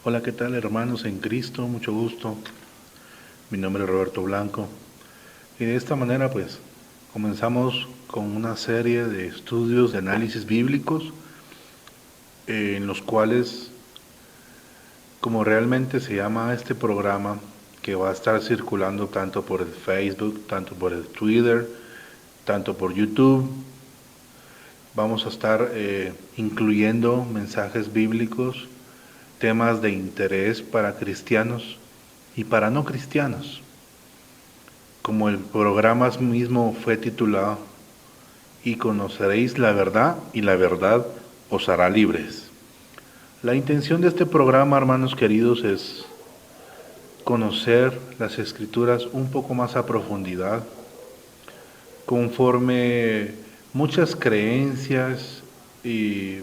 Hola, ¿qué tal hermanos en Cristo? Mucho gusto. Mi nombre es Roberto Blanco. Y de esta manera pues comenzamos con una serie de estudios de análisis bíblicos en los cuales, como realmente se llama este programa, que va a estar circulando tanto por el Facebook, tanto por el Twitter, tanto por YouTube, vamos a estar incluyendo mensajes bíblicos, temas de interés para cristianos y para no cristianos. Como el programa mismo fue titulado, y conoceréis la verdad, y la verdad os hará libres. La intención de este programa, hermanos queridos, es conocer las Escrituras un poco más a profundidad, conforme muchas creencias y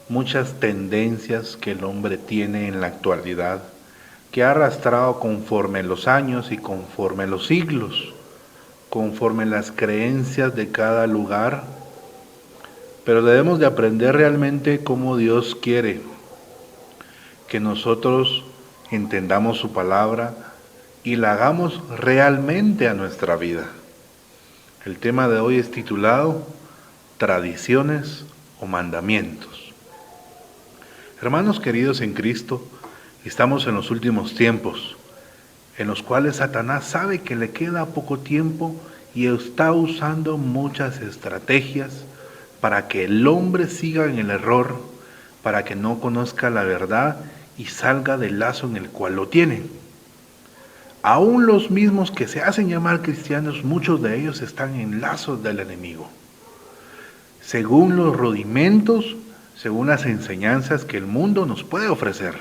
muchas tendencias que el hombre tiene en la actualidad, que ha arrastrado conforme los años y conforme los siglos, conforme las creencias de cada lugar, pero debemos de aprender realmente cómo Dios quiere que nosotros entendamos su palabra y la hagamos realmente a nuestra vida. El tema de hoy es titulado Tradiciones o Mandamientos. Hermanos queridos en Cristo, estamos en los últimos tiempos, en los cuales Satanás sabe que le queda poco tiempo y está usando muchas estrategias para que el hombre siga en el error, para que no conozca la verdad y salga del lazo en el cual lo tienen. Aún los mismos que se hacen llamar cristianos, muchos de ellos están en lazos del enemigo, según los rudimentos, según las enseñanzas que el mundo nos puede ofrecer.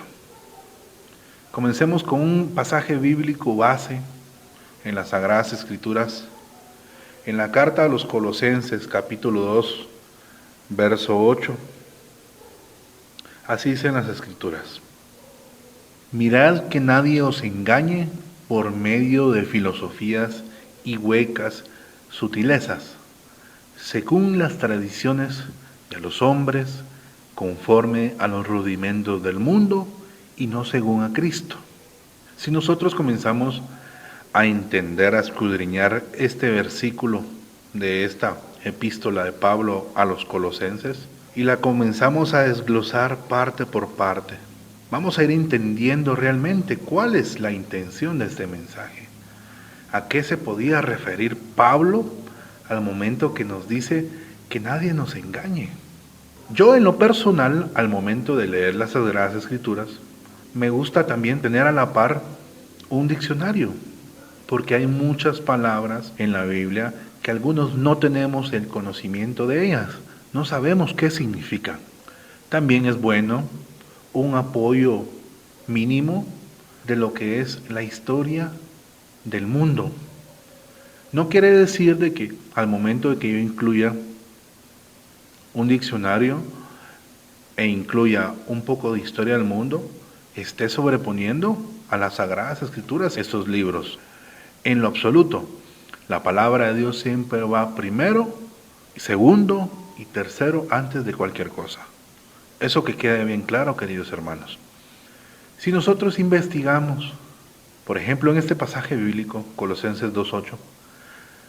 Comencemos con un pasaje bíblico base en las Sagradas Escrituras, en la carta a los Colosenses, capítulo 2, verso 8. Así dicen las Escrituras: mirad que nadie os engañe por medio de filosofías y huecas sutilezas, según las tradiciones de los hombres, conforme a los rudimentos del mundo y no según a Cristo. Si nosotros comenzamos a entender, a escudriñar este versículo de esta epístola de Pablo a los Colosenses y la comenzamos a desglosar parte por parte, vamos a ir entendiendo realmente cuál es la intención de este mensaje. ¿A qué se podía referir Pablo al momento que nos dice que nadie nos engañe? Yo en lo personal, al momento de leer las Sagradas Escrituras, me gusta también tener a la par un diccionario, porque hay muchas palabras en la Biblia que algunos no tenemos el conocimiento de ellas, no sabemos qué significan. También es bueno un apoyo mínimo de lo que es la historia del mundo. No quiere decir de que al momento de que yo incluya un diccionario e incluya un poco de historia del mundo, esté sobreponiendo a las Sagradas Escrituras estos libros. En lo absoluto, la palabra de Dios siempre va primero, segundo y tercero antes de cualquier cosa. Eso que quede bien claro, queridos hermanos. Si nosotros investigamos, por ejemplo, en este pasaje bíblico, Colosenses 2:8,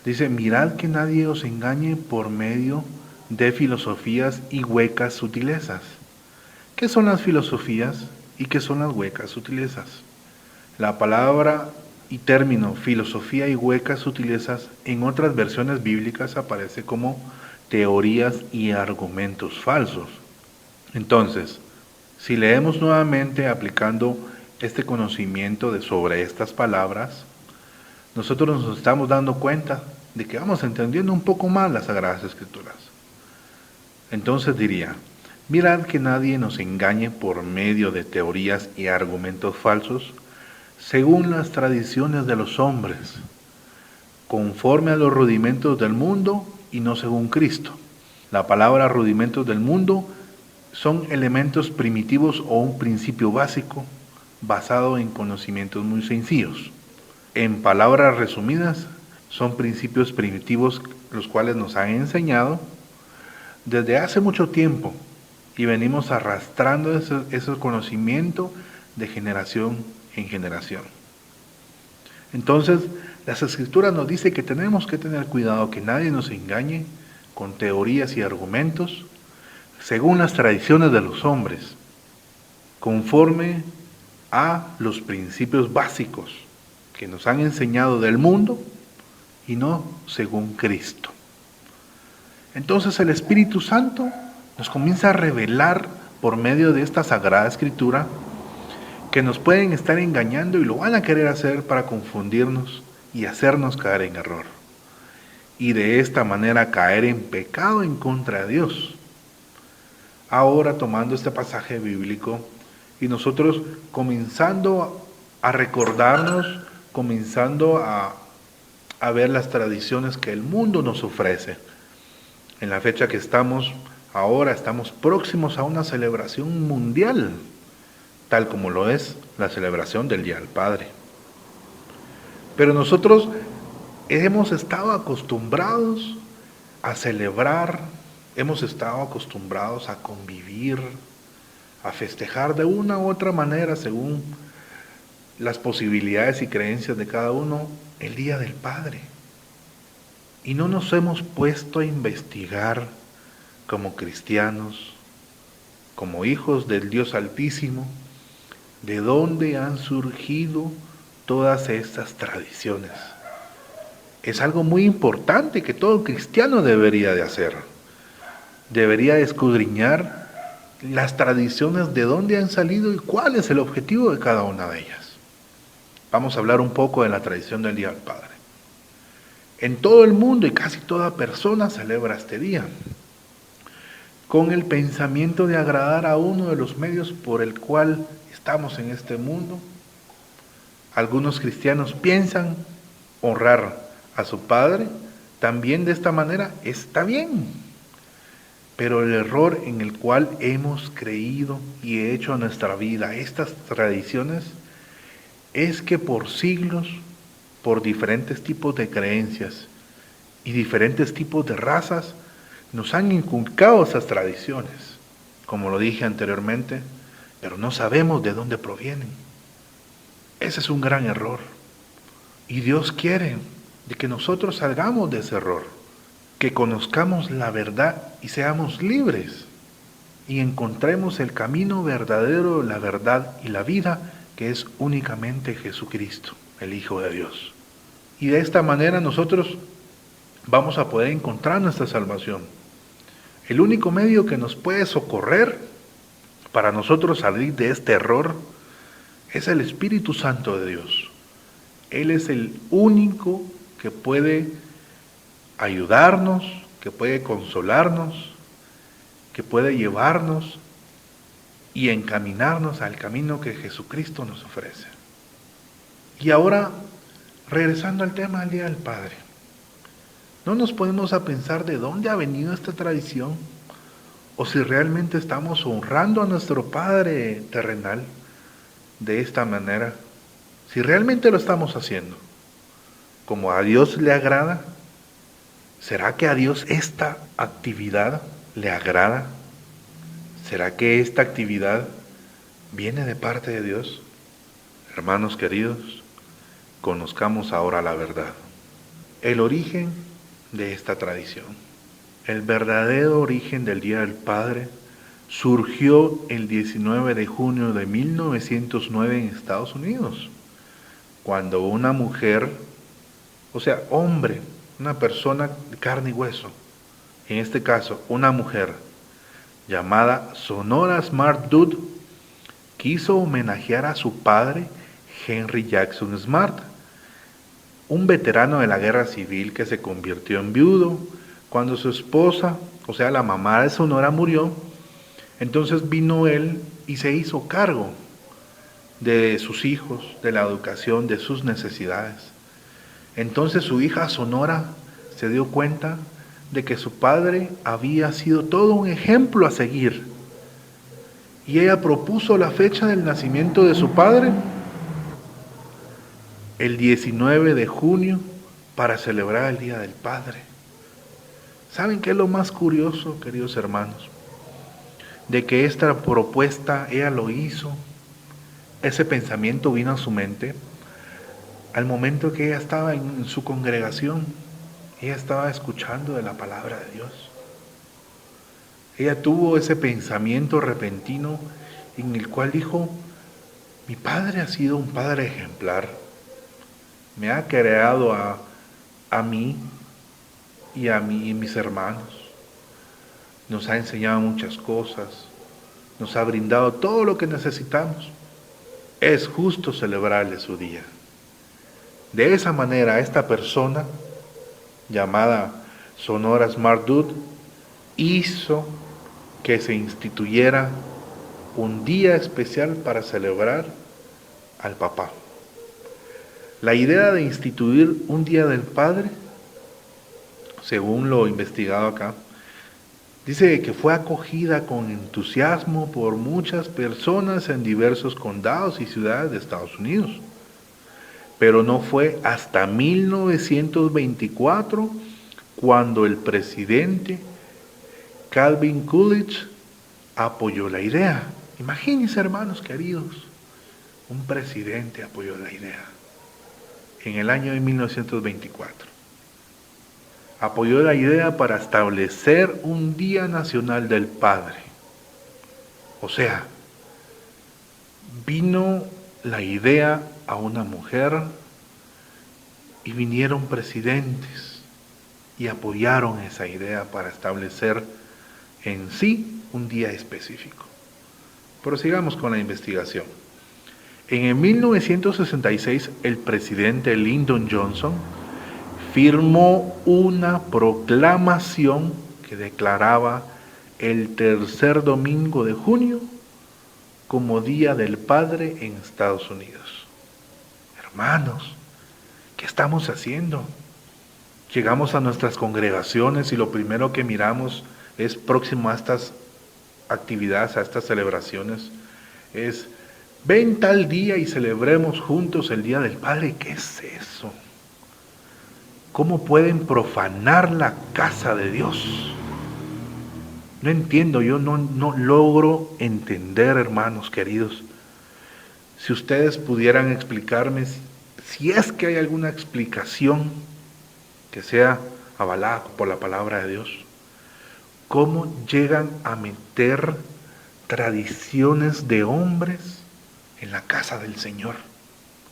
dice: mirad que nadie os engañe por medio de filosofías y huecas sutilezas. ¿Qué son las filosofías y qué son las huecas sutilezas? La palabra y término filosofía y huecas sutilezas en otras versiones bíblicas aparece como teorías y argumentos falsos. Entonces, si leemos nuevamente aplicando este conocimiento sobre estas palabras, nosotros nos estamos dando cuenta de que vamos entendiendo un poco más las Sagradas Escrituras. Entonces diría: mirad que nadie nos engañe por medio de teorías y argumentos falsos, según las tradiciones de los hombres, conforme a los rudimentos del mundo y no según Cristo. La palabra rudimentos del mundo son elementos primitivos o un principio básico basado en conocimientos muy sencillos. En palabras resumidas, son principios primitivos los cuales nos han enseñado desde hace mucho tiempo y venimos arrastrando ese conocimiento de generación en generación. Entonces, las Escrituras nos dicen que tenemos que tener cuidado que nadie nos engañe con teorías y argumentos según las tradiciones de los hombres, conforme a los principios básicos que nos han enseñado del mundo y no según Cristo. Entonces el Espíritu Santo nos comienza a revelar por medio de esta Sagrada Escritura que nos pueden estar engañando y lo van a querer hacer para confundirnos y hacernos caer en error. Y de esta manera caer en pecado en contra de Dios. Ahora tomando este pasaje bíblico y nosotros comenzando a recordarnos, comenzando a ver las tradiciones que el mundo nos ofrece. En la fecha que estamos ahora, estamos próximos a una celebración mundial, tal como lo es la celebración del Día del Padre. Pero nosotros hemos estado acostumbrados a celebrar, hemos estado acostumbrados a convivir, a festejar de una u otra manera según las posibilidades y creencias de cada uno el Día del Padre. Y no nos hemos puesto a investigar como cristianos, como hijos del Dios Altísimo, de dónde han surgido todas estas tradiciones. Es algo muy importante que todo cristiano debería de hacer. Debería escudriñar las tradiciones, de dónde han salido y cuál es el objetivo de cada una de ellas. Vamos a hablar un poco de la tradición del Día del Padre. En todo el mundo y casi toda persona celebra este día, con el pensamiento de agradar a uno de los medios por el cual estamos en este mundo. Algunos cristianos piensan honrar a su padre, también de esta manera está bien. Pero el error en el cual hemos creído y hecho a nuestra vida estas tradiciones es que por siglos, por diferentes tipos de creencias y diferentes tipos de razas, nos han inculcado esas tradiciones, como lo dije anteriormente, pero no sabemos de dónde provienen. Ese es un gran error. Y Dios quiere de que nosotros salgamos de ese error, que conozcamos la verdad y seamos libres, y encontremos el camino verdadero, la verdad y la vida, que es únicamente Jesucristo, el Hijo de Dios. Y de esta manera nosotros vamos a poder encontrar nuestra salvación. El único medio que nos puede socorrer para nosotros salir de este error es el Espíritu Santo de Dios. Él es el único que puede ayudarnos, que puede consolarnos, que puede llevarnos y encaminarnos al camino que Jesucristo nos ofrece. Y ahora, regresando al tema del Día del Padre, no nos ponemos a pensar de dónde ha venido esta tradición o si realmente estamos honrando a nuestro Padre terrenal de esta manera, si realmente lo estamos haciendo como a Dios le agrada. ¿Será que a Dios esta actividad le agrada? ¿Será que esta actividad viene de parte de Dios? Hermanos queridos, conozcamos ahora la verdad, el origen de esta tradición. El verdadero origen del Día del Padre surgió el 19 de junio de 1909 en Estados Unidos, cuando una mujer, o sea, hombre, una persona de carne y hueso, en este caso una mujer llamada Sonora Smart Dude, quiso homenajear a su padre Henry Jackson Smart, un veterano de la guerra civil que se convirtió en viudo cuando su esposa, o sea la mamá de Sonora, murió. Entonces vino él y se hizo cargo de sus hijos, de la educación, de sus necesidades. Entonces su hija Sonora se dio cuenta de que su padre había sido todo un ejemplo a seguir. Y ella propuso la fecha del nacimiento de su padre, el 19 de junio, para celebrar el Día del Padre. ¿Saben qué es lo más curioso, queridos hermanos? de que esta propuesta ella lo hizo, ese pensamiento vino a su mente al momento que ella estaba en su congregación. Ella estaba escuchando de la palabra de Dios. Ella tuvo ese pensamiento repentino en el cual dijo: mi padre ha sido un padre ejemplar, me ha creado a mí y a mí y mis hermanos, nos ha enseñado muchas cosas, nos ha brindado todo lo que necesitamos. Es justo celebrarle su día. De esa manera, esta persona llamada Sonora Smart Dude hizo que se instituyera un día especial para celebrar al papá. La idea de instituir un día del padre, según lo investigado acá, dice que fue acogida con entusiasmo por muchas personas en diversos condados y ciudades de Estados Unidos. Pero no fue hasta 1924 cuando el presidente Calvin Coolidge apoyó la idea. Imagínense, hermanos queridos, un presidente apoyó la idea en el año de 1924. Apoyó la idea para establecer un Día Nacional del Padre. O sea, vino la idea a una mujer y vinieron presidentes y apoyaron esa idea para establecer en sí un día específico. Prosigamos con la investigación. En el 1966, el presidente Lyndon Johnson firmó una proclamación que declaraba el tercer domingo de junio como Día del Padre en Estados Unidos. Hermanos, ¿qué estamos haciendo? Llegamos a nuestras congregaciones y lo primero que miramos es próximo a estas actividades, a estas celebraciones, es: ven tal día y celebremos juntos el Día del Padre. ¿Qué es eso? ¿Cómo pueden profanar la casa de Dios? No entiendo, yo no logro entender, hermanos queridos. Si ustedes pudieran explicarme, si es que hay alguna explicación que sea avalada por la palabra de Dios, ¿cómo llegan a meter tradiciones de hombres en la casa del Señor?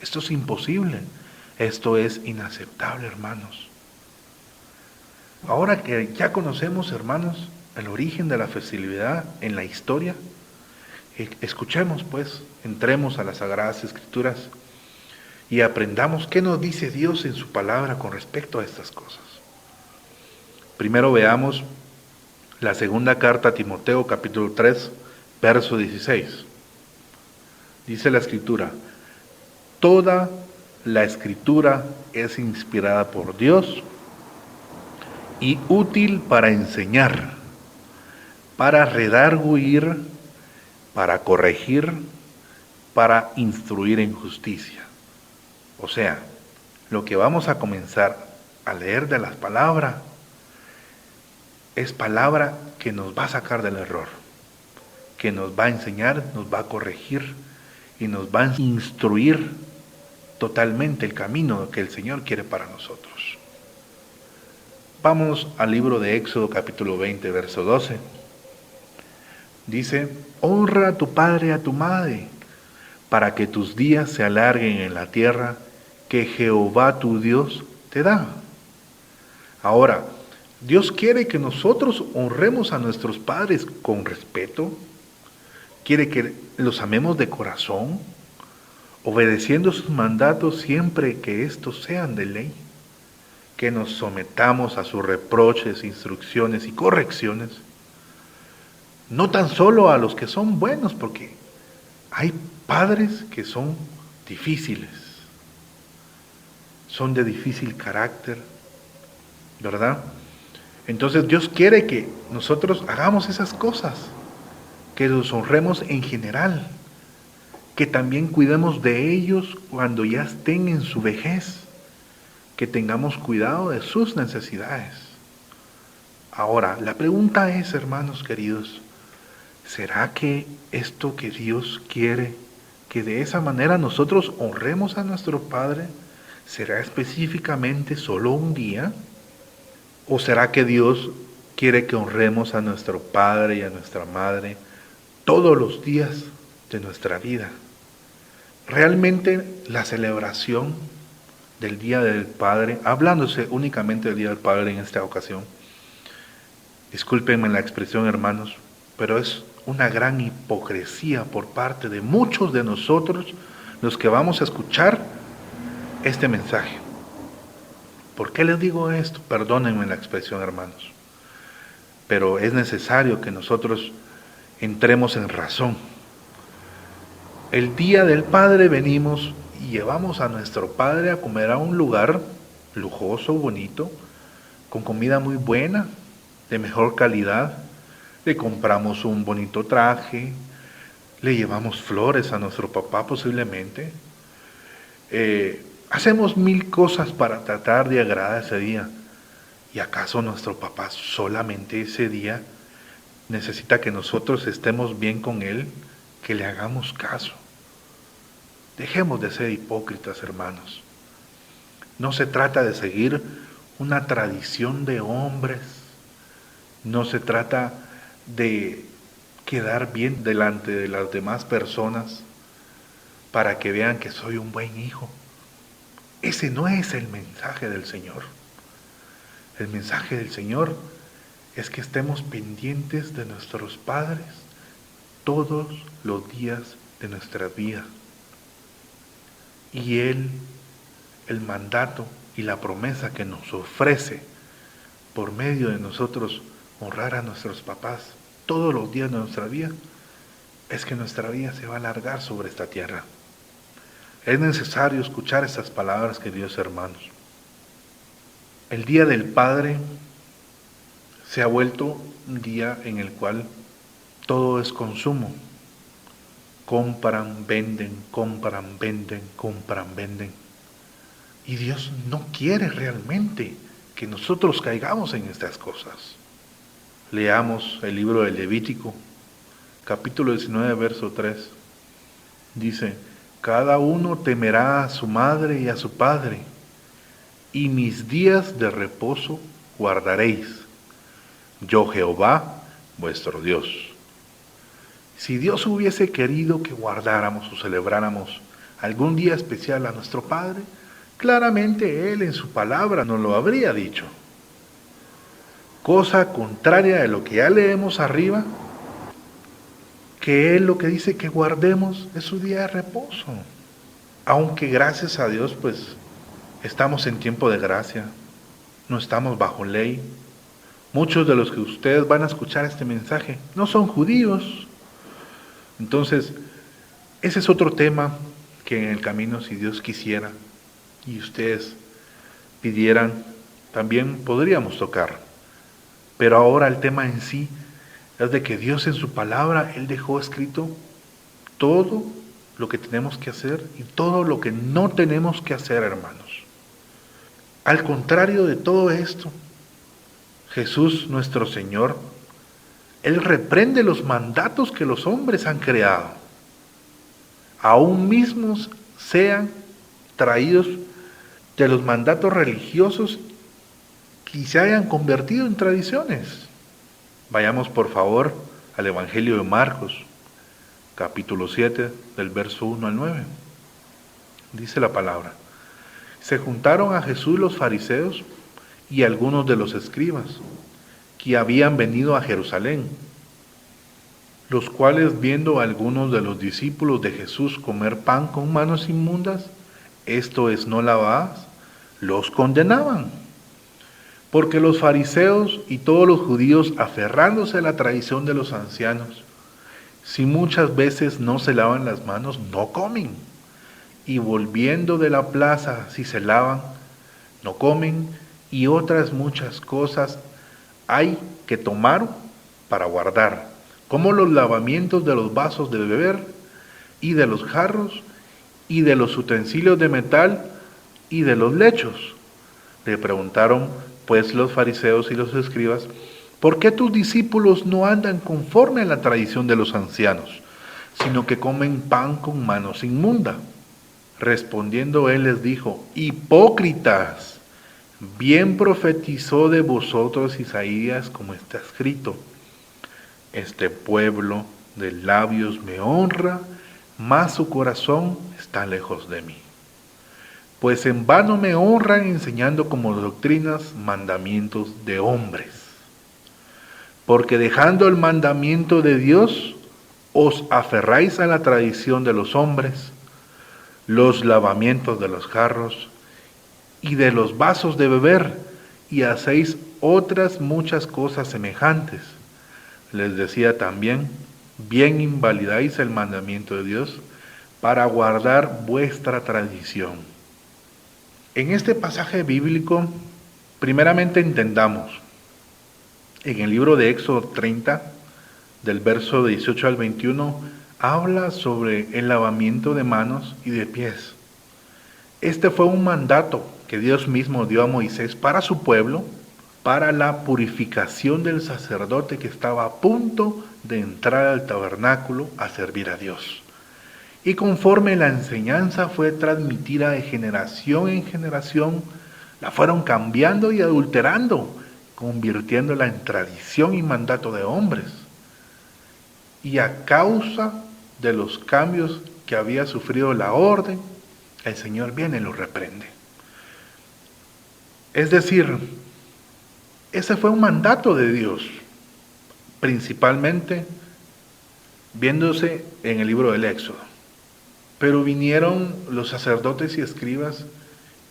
Esto es imposible, esto es inaceptable, hermanos. Ahora que ya conocemos, hermanos, el origen de la festividad en la historia, escuchemos pues, entremos a las Sagradas Escrituras y aprendamos qué nos dice Dios en su palabra con respecto a estas cosas. Primero veamos la segunda carta a Timoteo, capítulo 3, verso 16. Dice la Escritura: toda la Escritura es inspirada por Dios y útil para enseñar, para redarguir, para corregir, para instruir en justicia. O sea, lo que vamos a comenzar a leer de las palabras es palabra que nos va a sacar del error, que nos va a enseñar, nos va a corregir y nos va a instruir totalmente el camino que el Señor quiere para nosotros. Vamos al libro de Éxodo capítulo 20, verso 12. Dice: honra a tu padre y a tu madre, para que tus días se alarguen en la tierra que Jehová tu Dios te da. Ahora, Dios quiere que nosotros honremos a nuestros padres con respeto, quiere que los amemos de corazón, obedeciendo sus mandatos siempre que estos sean de ley, que nos sometamos a sus reproches, instrucciones y correcciones, no tan solo a los que son buenos, porque hay padres que son difíciles, son de difícil carácter, ¿verdad? Entonces Dios quiere que nosotros hagamos esas cosas, que los honremos en general, que también cuidemos de ellos cuando ya estén en su vejez, que tengamos cuidado de sus necesidades. Ahora, la pregunta es, hermanos queridos, ¿Será que esto que Dios quiere, que de esa manera nosotros honremos a nuestro Padre, será específicamente solo un día? ¿O será que Dios quiere que honremos a nuestro Padre y a nuestra Madre todos los días de nuestra vida? Realmente la celebración del Día del Padre, hablándose únicamente del Día del Padre en esta ocasión, discúlpenme la expresión, hermanos, pero es una gran hipocresía por parte de muchos de nosotros los que vamos a escuchar este mensaje. ¿Por qué les digo esto? Perdónenme la expresión, hermanos, pero es necesario que nosotros entremos en razón. El Día del Padre venimos y llevamos a nuestro Padre a comer a un lugar lujoso, bonito, con comida muy buena, de mejor calidad. Le compramos un bonito traje, le llevamos flores a nuestro papá posiblemente. Hacemos 1000 cosas para tratar de agradar ese día. ¿Y acaso nuestro papá solamente ese día necesita que nosotros estemos bien con él, que le hagamos caso? Dejemos de ser hipócritas, hermanos. No se trata de seguir una tradición de hombres. No se trata de quedar bien delante de las demás personas para que vean que soy un buen hijo. Ese no es el mensaje del Señor. El mensaje del Señor es que estemos pendientes de nuestros padres todos los días de nuestra vida. Y Él, el mandato y la promesa que nos ofrece por medio de nosotros honrar a nuestros papás todos los días de nuestra vida, es que nuestra vida se va a alargar sobre esta tierra. Es necesario escuchar estas palabras, queridos hermanos. El Día del Padre se ha vuelto un día en el cual todo es consumo. Compran, venden, compran, venden, compran, venden. Y Dios no quiere realmente que nosotros caigamos en estas cosas. Leamos el libro de Levítico, capítulo 19, verso 3. Dice: cada uno temerá a su madre y a su padre, y mis días de reposo guardaréis. Yo Jehová, vuestro Dios. Si Dios hubiese querido que guardáramos o celebráramos algún día especial a nuestro Padre, claramente Él en su palabra nos lo habría dicho. Cosa contraria de lo que ya leemos arriba, que Él lo que dice que guardemos es su día de reposo. Aunque gracias a Dios, pues, estamos en tiempo de gracia, no estamos bajo ley. Muchos de los que ustedes van a escuchar este mensaje no son judíos. Entonces, ese es otro tema que en el camino, si Dios quisiera y ustedes pidieran, también podríamos tocar. Pero ahora el tema en sí es de que Dios en su palabra, Él dejó escrito todo lo que tenemos que hacer y todo lo que no tenemos que hacer, hermanos. Al contrario de todo esto, Jesús nuestro Señor, Él reprende los mandatos que los hombres han creado, aún mismos sean traídos de los mandatos religiosos que se hayan convertido en tradiciones. Vayamos por favor al Evangelio de Marcos, capítulo 7, del verso 1 al 9. Dice la palabra: se juntaron a Jesús los fariseos y algunos de los escribas, que habían venido a Jerusalén, los cuales, viendo a algunos de los discípulos de Jesús comer pan con manos inmundas, esto es, no lavadas, los condenaban. Porque los fariseos y todos los judíos, aferrándose a la tradición de los ancianos, si muchas veces no se lavan las manos, no comen. Y volviendo de la plaza, si se lavan, no comen. Y otras muchas cosas hay que tomar para guardar, como los lavamientos de los vasos de beber, y de los jarros, y de los utensilios de metal, y de los lechos. Le preguntaron pues los fariseos y los escribas: ¿Por qué tus discípulos no andan conforme a la tradición de los ancianos, sino que comen pan con manos inmundas? Respondiendo él les dijo: hipócritas, bien profetizó de vosotros Isaías, como está escrito: este pueblo de labios me honra, mas su corazón está lejos de mí. Pues en vano me honran enseñando como doctrinas mandamientos de hombres. Porque dejando el mandamiento de Dios, os aferráis a la tradición de los hombres, los lavamientos de los jarros y de los vasos de beber, y hacéis otras muchas cosas semejantes. Les decía también: bien invalidáis el mandamiento de Dios para guardar vuestra tradición. En este pasaje bíblico, primeramente entendamos, en el libro de Éxodo 30, del verso 18 al 21, habla sobre el lavamiento de manos y de pies. Este fue un mandato que Dios mismo dio a Moisés para su pueblo, para la purificación del sacerdote que estaba a punto de entrar al tabernáculo a servir a Dios. Y conforme la enseñanza fue transmitida de generación en generación, la fueron cambiando y adulterando, convirtiéndola en tradición y mandato de hombres. Y a causa de los cambios que había sufrido la orden, el Señor viene y lo reprende. Es decir, ese fue un mandato de Dios, principalmente viéndose en el libro del Éxodo. Pero vinieron los sacerdotes y escribas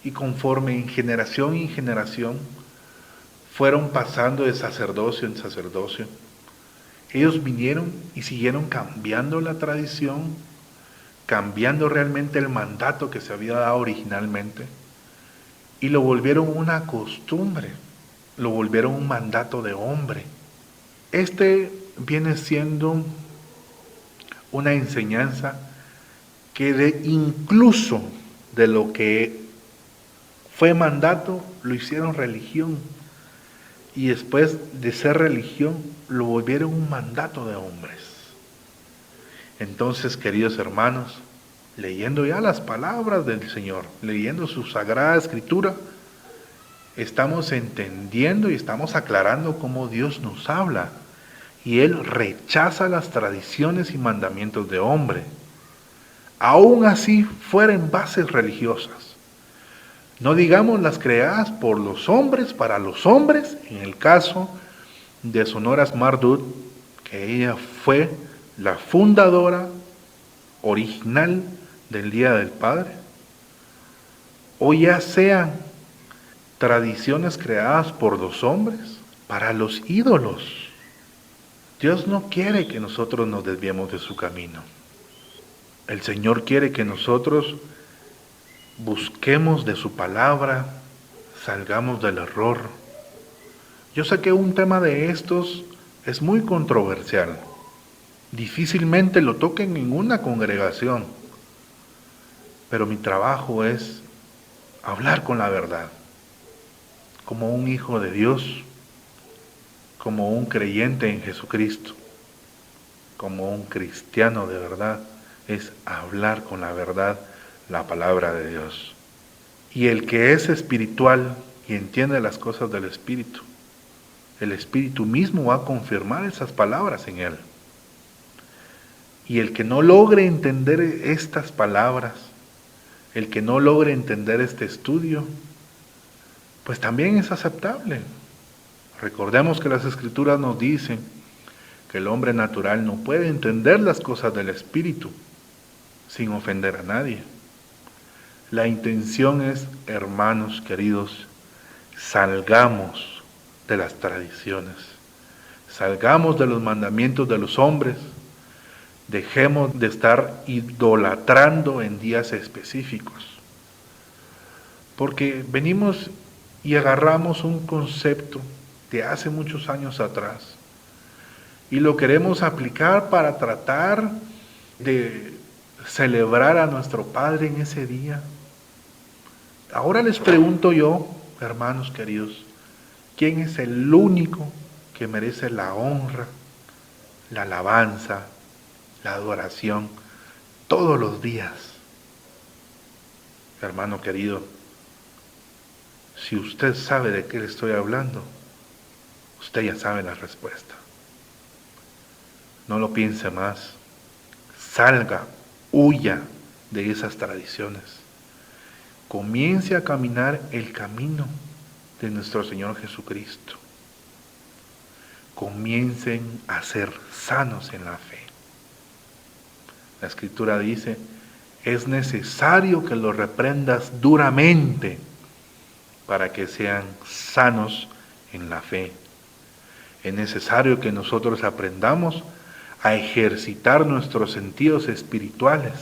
y conforme en generación fueron pasando de sacerdocio en sacerdocio. Ellos vinieron y siguieron cambiando la tradición, cambiando realmente el mandato que se había dado originalmente, y lo volvieron una costumbre, lo volvieron un mandato de hombre. Este viene siendo una enseñanza que incluso de lo que fue mandato, lo hicieron religión. Y después de ser religión, lo volvieron un mandato de hombres. Entonces, queridos hermanos, leyendo ya las palabras del Señor, leyendo su Sagrada Escritura, estamos entendiendo y estamos aclarando cómo Dios nos habla. Y Él rechaza las tradiciones y mandamientos de hombre, aún así fueran bases religiosas. No digamos las creadas por los hombres, para los hombres, en el caso de Sonora Marduk, que ella fue la fundadora original del Día del Padre, o ya sean tradiciones creadas por los hombres para los ídolos. Dios no quiere que nosotros nos desviemos de su camino. El Señor quiere que nosotros busquemos de su palabra, salgamos del error. Yo sé que un tema de estos es muy controversial. Difícilmente lo toca en ninguna congregación. Pero mi trabajo es hablar con la verdad, como un hijo de Dios, como un creyente en Jesucristo, como un cristiano de verdad. Es hablar con la verdad, la palabra de Dios. Y el que es espiritual y entiende las cosas del Espíritu, el Espíritu mismo va a confirmar esas palabras en él. Y el que no logre entender estas palabras, el que no logre entender este estudio, pues también es aceptable. Recordemos que las Escrituras nos dicen que el hombre natural no puede entender las cosas del Espíritu sin ofender a nadie. La intención es, hermanos queridos, salgamos de las tradiciones, salgamos de los mandamientos de los hombres, dejemos de estar idolatrando en días específicos, porque venimos y agarramos un concepto de hace muchos años atrás y lo queremos aplicar para tratar de celebrar a nuestro Padre en ese día. Ahora les pregunto yo, hermanos queridos, ¿quién es el único que merece la honra, la alabanza, la adoración todos los días. Hermano querido, si usted sabe de qué le estoy hablando, usted ya sabe la respuesta. No lo piense más. Salga, huya de esas tradiciones. Comience a caminar el camino de nuestro Señor Jesucristo. Comiencen a ser sanos en la fe. La Escritura dice, es necesario que los reprendas duramente para que sean sanos en la fe. Es necesario que nosotros aprendamos a ejercitar nuestros sentidos espirituales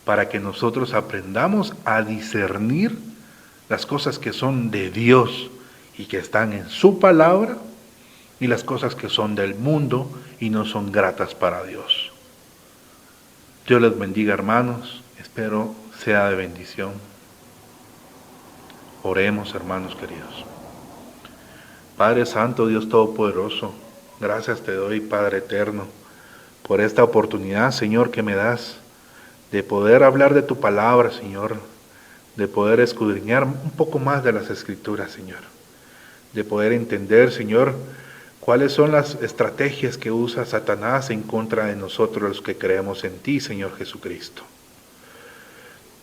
para que nosotros aprendamos a discernir las cosas que son de Dios y que están en su palabra y las cosas que son del mundo y no son gratas para Dios. Dios les bendiga, hermanos, espero sea de bendición. Oremos, hermanos queridos. Padre Santo, Dios Todopoderoso, gracias te doy, Padre Eterno, por esta oportunidad, Señor, que me das de poder hablar de tu palabra, Señor, de poder escudriñar un poco más de las Escrituras, Señor, de poder entender, Señor, cuáles son las estrategias que usa Satanás en contra de nosotros los que creemos en ti, Señor Jesucristo,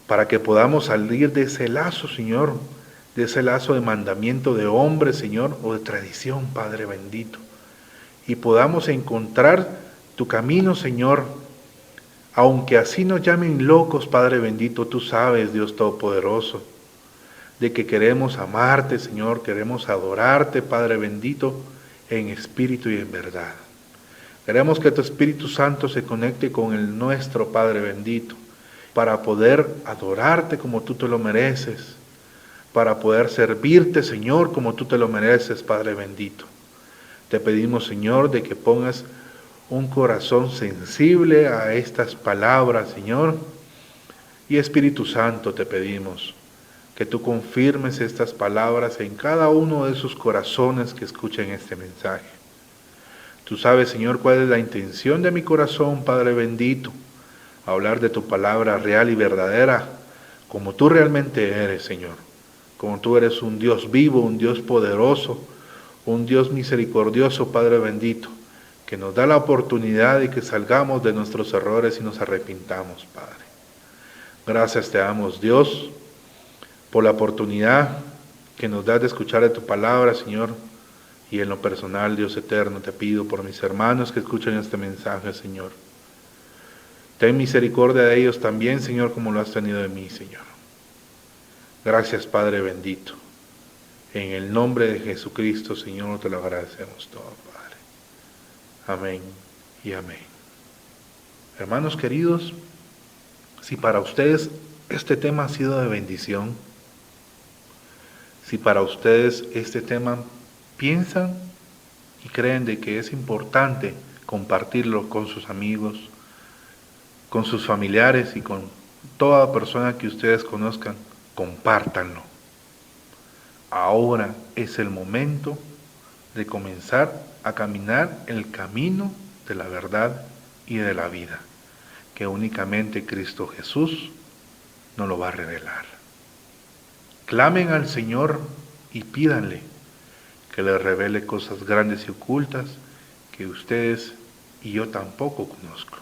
para que podamos salir de ese lazo, Señor, de ese lazo de mandamiento de hombre, Señor, o de tradición, Padre bendito, y podamos encontrar tu camino, Señor, aunque así nos llamen locos, Padre bendito, tú sabes, Dios Todopoderoso, de que queremos amarte, Señor, queremos adorarte, Padre bendito, en espíritu y en verdad. Queremos que tu Espíritu Santo se conecte con el nuestro, Padre bendito, para poder adorarte como tú te lo mereces, para poder servirte, Señor, como tú te lo mereces, Padre bendito. Te pedimos, Señor, de que pongas un corazón sensible a estas palabras, Señor. Y Espíritu Santo, te pedimos que tú confirmes estas palabras en cada uno de esos corazones que escuchen este mensaje. Tú sabes, Señor, cuál es la intención de mi corazón, Padre bendito, hablar de tu palabra real y verdadera, como tú realmente eres, Señor. Como tú eres un Dios vivo, un Dios poderoso, un Dios misericordioso, Padre bendito, que nos da la oportunidad de que salgamos de nuestros errores y nos arrepintamos, Padre. Gracias te damos, Dios, por la oportunidad que nos das de escuchar de tu palabra, Señor, y en lo personal, Dios eterno, te pido por mis hermanos que escuchan este mensaje, Señor. Ten misericordia de ellos también, Señor, como lo has tenido de mí, Señor. Gracias, Padre bendito. En el nombre de Jesucristo, Señor, te lo agradecemos todo, Padre. Amén y amén. Hermanos queridos, si para ustedes este tema ha sido de bendición, si para ustedes este tema piensan y creen de que es importante compartirlo con sus amigos, con sus familiares y con toda persona que ustedes conozcan, compártanlo. Ahora es el momento de comenzar a caminar el camino de la verdad y de la vida, que únicamente Cristo Jesús nos lo va a revelar. Clamen al Señor y pídanle que les revele cosas grandes y ocultas que ustedes y yo tampoco conozco.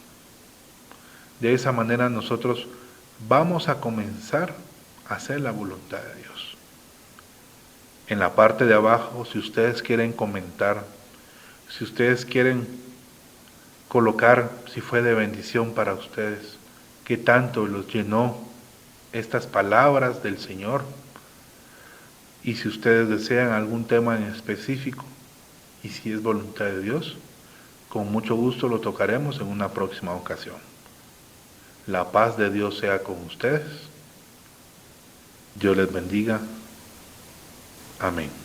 De esa manera nosotros vamos a comenzar a hacer la voluntad de Dios. En la parte de abajo, si ustedes quieren comentar, si ustedes quieren colocar si fue de bendición para ustedes, qué tanto los llenó estas palabras del Señor, y si ustedes desean algún tema en específico, y si es voluntad de Dios, con mucho gusto lo tocaremos en una próxima ocasión. La paz de Dios sea con ustedes. Dios les bendiga. Amén.